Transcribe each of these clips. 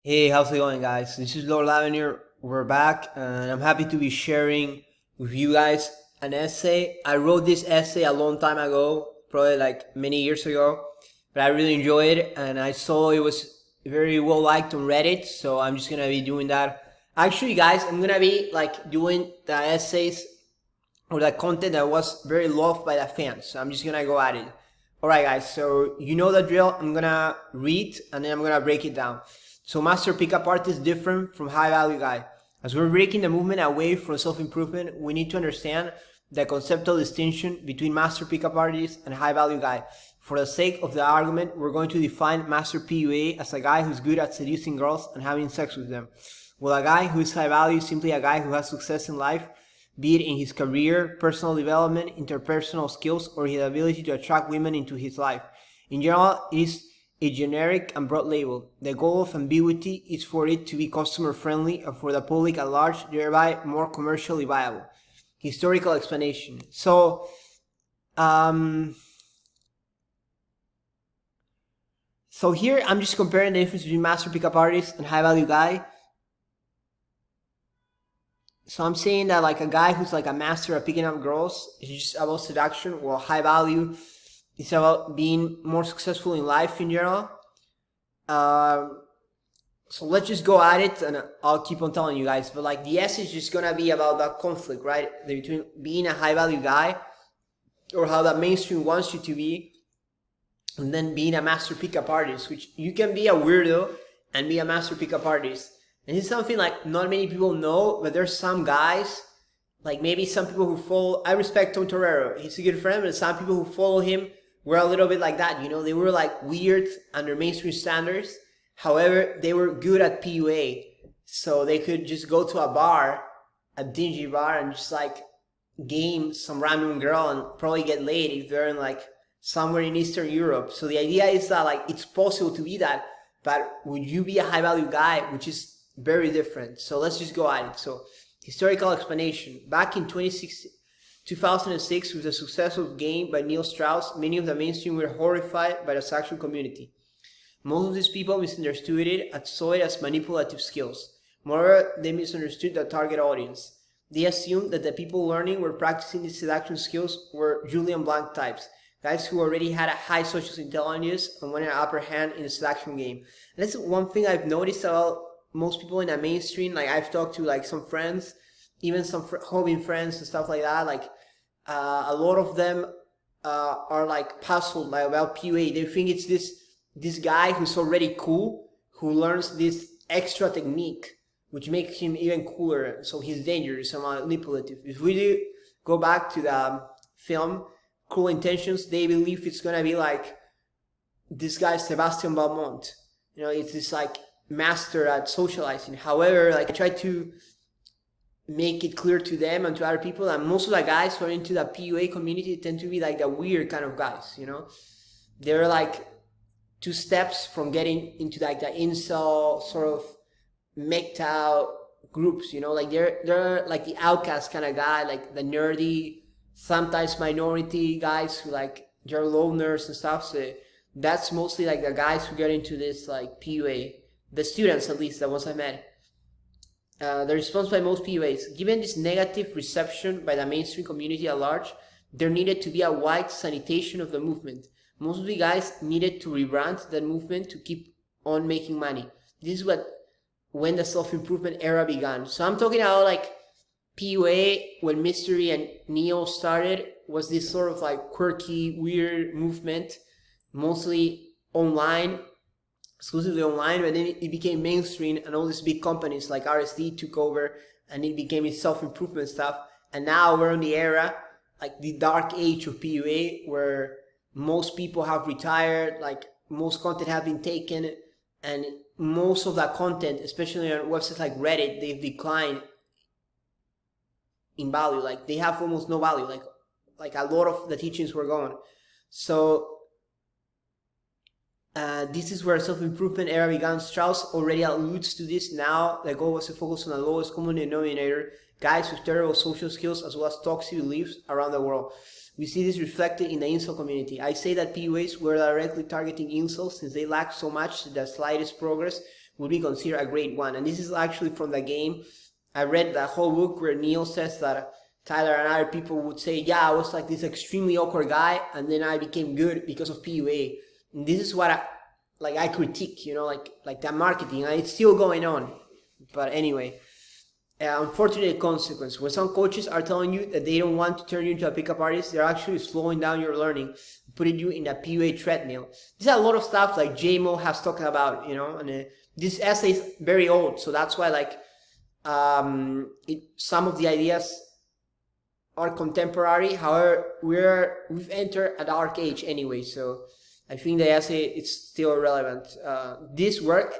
Hey, how's it going, guys? This is Lord Lavenier. We're back, and I'm happy to be sharing with you guys an essay. I wrote this essay a long time ago, probably like many years ago, but I really enjoyed it, and I saw it was very well liked on Reddit, so I'm just gonna be doing that. Actually, guys, I'm gonna be like doing the essays or the content that was very loved by the fans. So I'm just gonna go at it. Alright, guys, so you know the drill. I'm gonna read and then I'm gonna break it down. So master pickup artist different from high value guy. As we're breaking the movement away from self-improvement, we need to understand the conceptual distinction between master pickup artist and high value guy. For the sake of the argument, we're going to define master PUA as a guy who's good at seducing girls and having sex with them, while a guy who is high value is simply a guy who has success in life, be it in his career, personal development, interpersonal skills, or his ability to attract women into his life. In general, it is a generic and broad label. The goal of ambiguity is for it to be customer friendly and for the public at large, thereby more commercially viable. Historical explanation. So here I'm just comparing the difference between master pickup artist and high value guy. So I'm saying that like a guy who's like a master at picking up girls is just about seduction, while high value is about being more successful in life in general. So let's just go at it, and I'll keep on telling you guys. But like the essay is just gonna be about that conflict, right, between being a high value guy, or how that mainstream wants you to be, and then being a master pickup artist, which you can be a weirdo and be a master pickup artist. And it's something like not many people know, but there's some guys, like maybe some people who follow, I respect Tom Torero, he's a good friend, but some people who follow him were a little bit like that, you know, they were like weird under mainstream standards. However, they were good at PUA, so they could just go to a bar, a dingy bar, and just like game some random girl and probably get laid if they're in like somewhere in Eastern Europe. So the idea is that like it's possible to be that, but would you be a high value guy, which is very different. So let's just go at it. So historical explanation. Back in 2006, with the successful game by Neil Strauss, many of the mainstream were horrified by the sexual community. Most of these people misunderstood it and saw it as manipulative skills. Moreover, they misunderstood the target audience. They assumed that the people learning were practicing these seduction skills were Julian Blanc types, guys who already had a high social intelligence and wanted an upper hand in the seduction game. And that's one thing I've noticed about most people in the mainstream. Like I've talked to like some friends, even some hobby friends and stuff like that. Like a lot of them are like puzzled like about PUA. They think it's this guy who's already cool, who learns this extra technique, which makes him even cooler. So he's dangerous and manipulative. If we do go back to the film Cruel Intentions, they believe it's gonna be like this guy Sebastian Valmont. You know, it's this like master at socializing. However, like I try to make it clear to them and to other people that most of the guys who are into the PUA community tend to be like the weird kind of guys, you know? They're like 2 steps from getting into like the incel sort of MGTOW groups, you know? Like they're like the outcast kind of guy, like the nerdy, sometimes minority guys who like they're loners and stuff. So that's mostly like the guys who get into this like PUA. The students, at least, the ones I met. The response by most PUAs: given this negative reception by the mainstream community at large, there needed to be a wide sanitation of the movement. Most of the guys needed to rebrand that movement to keep on making money. This is when the self-improvement era began. So I'm talking about like PUA when Mystery and Neo started was this sort of like quirky, weird movement, mostly online, exclusively online, but then it became mainstream and all these big companies like RSD took over and it became a self-improvement stuff. And now we're in the era, like the dark age of PUA, where most people have retired, like most content have been taken, and most of that content, especially on websites like Reddit, they've declined in value. Like they have almost no value, like a lot of the teachings were gone. So this is where self-improvement era began. Strauss already alludes to this. Now the goal was to focus on the lowest common denominator, guys with terrible social skills as well as toxic beliefs around the world. We see this reflected in the incel community. I say that PUAs were directly targeting incels since they lack so much that the slightest progress would be considered a grade 1. And this is actually from the game. I read the whole book where Neil says that Tyler and other people would say, yeah, I was like this extremely awkward guy, and then I became good because of PUA. And this is what I critique, you know, like that marketing, and it's still going on. But anyway, unfortunate consequence. When some coaches are telling you that they don't want to turn you into a pickup artist, they're actually slowing down your learning, putting you in a PUA treadmill. There's a lot of stuff like JMO has talked about, you know, and this essay is very old, so that's why like some of the ideas are contemporary. However, we've entered a dark age anyway, so I think the essay is still relevant. This work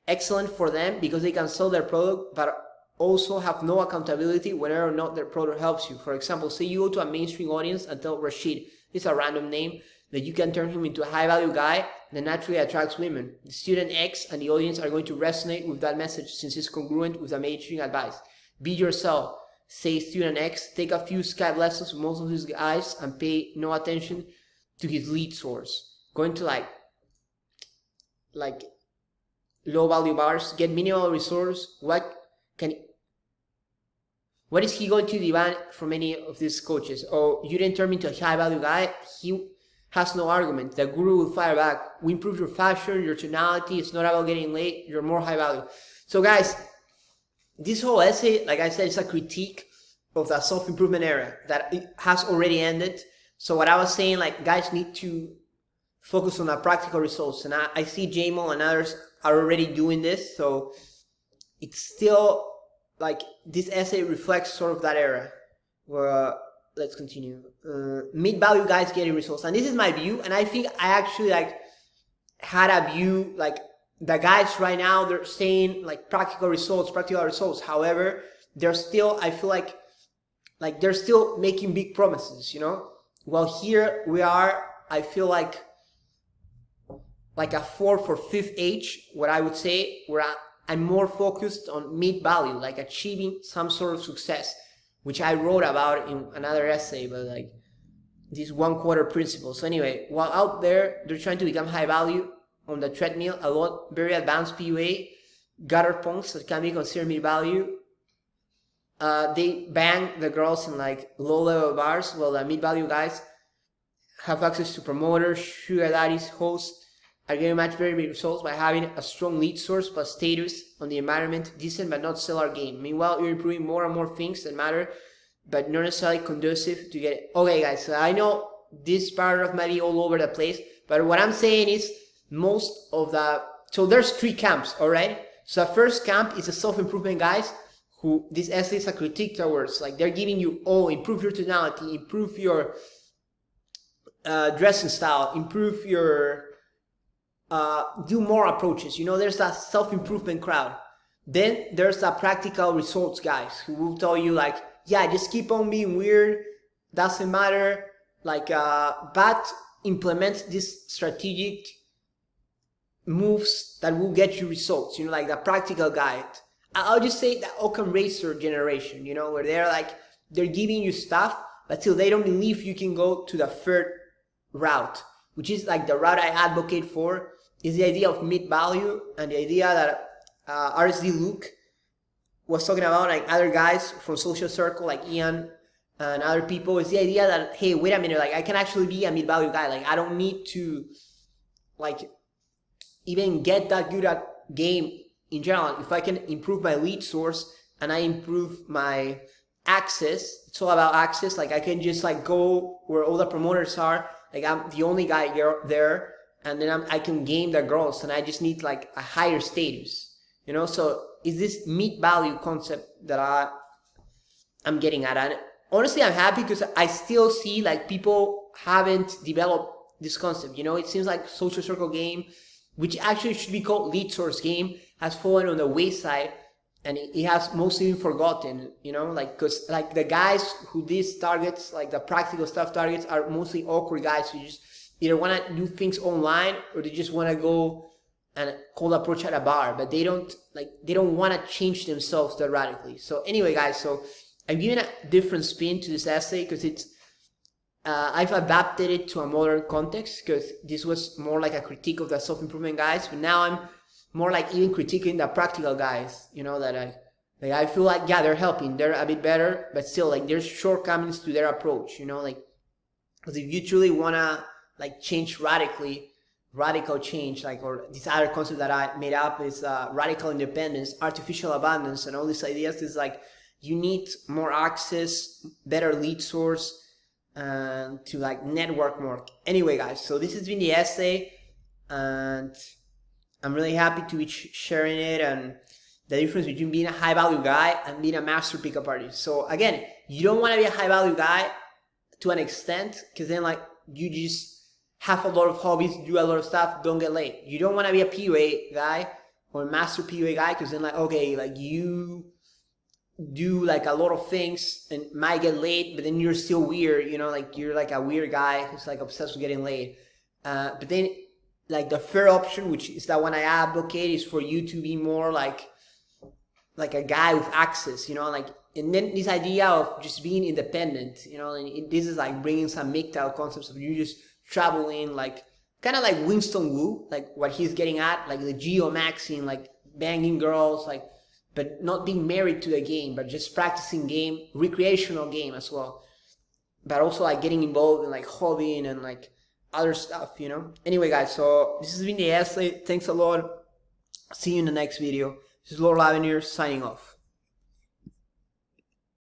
excellent for them because they can sell their product, but also have no accountability whether or not their product helps you. For example, say you go to a mainstream audience and tell Rashid, it's a random name, that you can turn him into a high value guy that naturally attracts women. The student X and the audience are going to resonate with that message since it's congruent with the mainstream advice. Be yourself. Say student X, take a few Skype lessons with most of these guys and pay no attention to his lead source. Going to like low value bars, get minimal resource. What is he going to demand from any of these coaches? Oh, you didn't turn me into a high value guy. He has no argument. The guru will fire back. We improve your fashion, your tonality. It's not about getting late. You're more high value. So guys, this whole essay, like I said, is a critique of the self-improvement era that it has already ended. So what I was saying, like, guys need to focus on the practical results. And I see JMO and others are already doing this. So it's still like this essay reflects sort of that era. Let's continue. Mid-value guys getting results. And this is my view. And I think I actually like had a view like the guys right now, they're saying like practical results. However, they're still, I feel like they're still making big promises, you know? Well, here we are, I feel like a 4th or 5th age, what I would say, where I'm more focused on mid-value, like achieving some sort of success, which I wrote about in another essay, but like this 1/4 principle. So anyway, while out there, they're trying to become high value on the treadmill, a lot, very advanced PUA, gutter punks that can be considered mid-value. They bang the girls in like low-level bars, while the mid-value guys have access to promoters, sugar daddies, hosts, are getting much very big results by having a strong lead source plus status on the environment, decent but not stellar game. Meanwhile, you're improving more and more things that matter, but not necessarily conducive to get it. Okay, guys, so I know this paragraph might be all over the place, but what I'm saying is most of the... So there's 3 camps, all right? So the first camp is the self-improvement guys who this essay is a critique towards. Like they're giving you, oh, improve your tonality, improve your dressing style, improve your... do more approaches. You know, there's that self-improvement crowd. Then there's the practical results guys who will tell you like, yeah, just keep on being weird, doesn't matter, like, but implement this strategic moves that will get you results, you know, like the practical guide. I'll just say the Occam Racer generation, you know, where they're like, they're giving you stuff, but still they don't believe you can go to the third route, which is like the route I advocate for, is the idea of mid-value and the idea that RSD Luke was talking about, like other guys from Social Circle, like Ian and other people, is the idea that, hey, wait a minute, like I can actually be a mid-value guy. Like I don't need to like even get that good at game in general. If I can improve my lead source and I improve my access, it's all about access. Like I can just like go where all the promoters are. Like I'm the only guy there, and then I can game the girls, and I just need like a higher status, you know? So is this mid-value concept that I'm getting at. And honestly, I'm happy because I still see like people haven't developed this concept, you know? It seems like Social Circle game, which actually should be called lead source game, has fallen on the wayside, and it has mostly been forgotten, you know, like, because like the guys who these targets, like the practical stuff targets, are mostly awkward guys who just either want to do things online or they just want to go and cold approach at a bar, but they don't want to change themselves that radically. So anyway, guys, so I'm giving a different spin to this essay because it's I've adapted it to a modern context, because this was more like a critique of the self-improvement guys, but now I'm more like even critiquing the practical guys, you know, that I feel like, yeah, they're helping, they're a bit better, but still, like, there's shortcomings to their approach, you know, like, because if you truly wanna like change radical change, like, or this other concept that I made up is radical independence, artificial abundance, and all these ideas, is like you need more access, better lead source, to like network more. Anyway, guys, so this has been the essay, and I'm really happy to be sharing it, and the difference between being a high value guy and being a master pickup artist. So again, you don't want to be a high value guy to an extent, because then like you just have a lot of hobbies, do a lot of stuff, don't get laid. You don't want to be a PUA guy or a master PUA guy, because then like, okay, like you do like a lot of things and might get laid, but then you're still weird, you know, like you're like a weird guy who's like obsessed with getting laid. But then like the third option, which is the one I advocate, is for you to be more like a guy with access, you know, like, and then this idea of just being independent, you know, and this is like bringing some MGTOW concepts of you just traveling, like kind of like Winston Wu, like what he's getting at, like the geomaxing, like banging girls, like, but not being married to the game, but just practicing game, recreational game as well, but also like getting involved in like hobbying and like other stuff, you know. Anyway, guys, so this has been the essay. Thanks a lot. See you in the next video. This is Lord Lavenier signing off.